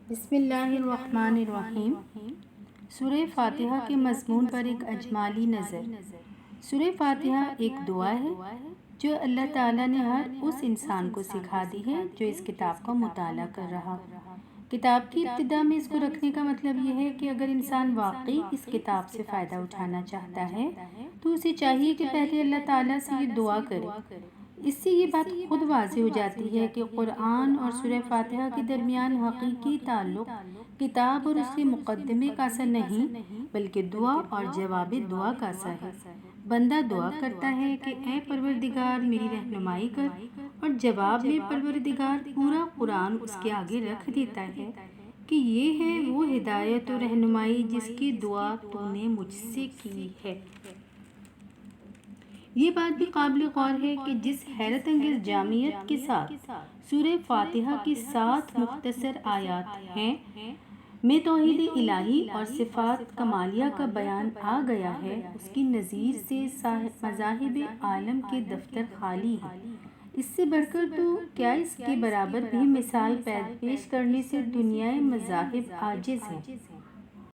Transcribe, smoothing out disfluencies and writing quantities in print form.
بسم اللہ الرحمن الرحیم۔ سورہ فاتحہ کے مضمون پر ایک اجمالی نظر۔ سورہ فاتحہ ایک دعا ہے جو اللہ تعالیٰ نے ہر اس انسان کو سکھا دی ہے جو اس کتاب کا مطالعہ کر رہا۔ کتاب کی ابتدا میں اس کو رکھنے کا مطلب یہ ہے کہ اگر انسان واقعی اس کتاب سے فائدہ اٹھانا چاہتا ہے تو اسے چاہیے کہ پہلے اللہ تعالیٰ سے یہ دعا کرے۔ اس سے یہ بات خود واضح ہو جاتی ہے کہ قرآن اور سورہ فاتحہ کے درمیان حقیقی تعلق کتاب اور اس کے مقدمے کا اثر نہیں بلکہ دعا اور جواب دعا کا اثر ہے۔ بندہ دعا کرتا ہے کہ اے پروردگار میری رہنمائی کر، اور جواب میں پروردگار پورا قرآن اس کے آگے رکھ دیتا ہے کہ یہ ہے وہ ہدایت و رہنمائی جس کی دعا تو نے مجھ سے کی ہے۔ یہ بات بھی قابل غور ہے کہ جس حیرت انگیز جامعیت کے ساتھ سورہ فاتحہ کی 7 مختصر آیات ہیں میں توحید الہی اور صفات کمالیہ کا بیان آ گیا ہے، اس کی نظیر سے مذاہب عالم کے دفتر خالی ہیں۔ اس سے بڑھ کر تو کیا اس کے برابر بھی مثال پیش کرنے سے دنیائے مذاہب عاجز ہیں۔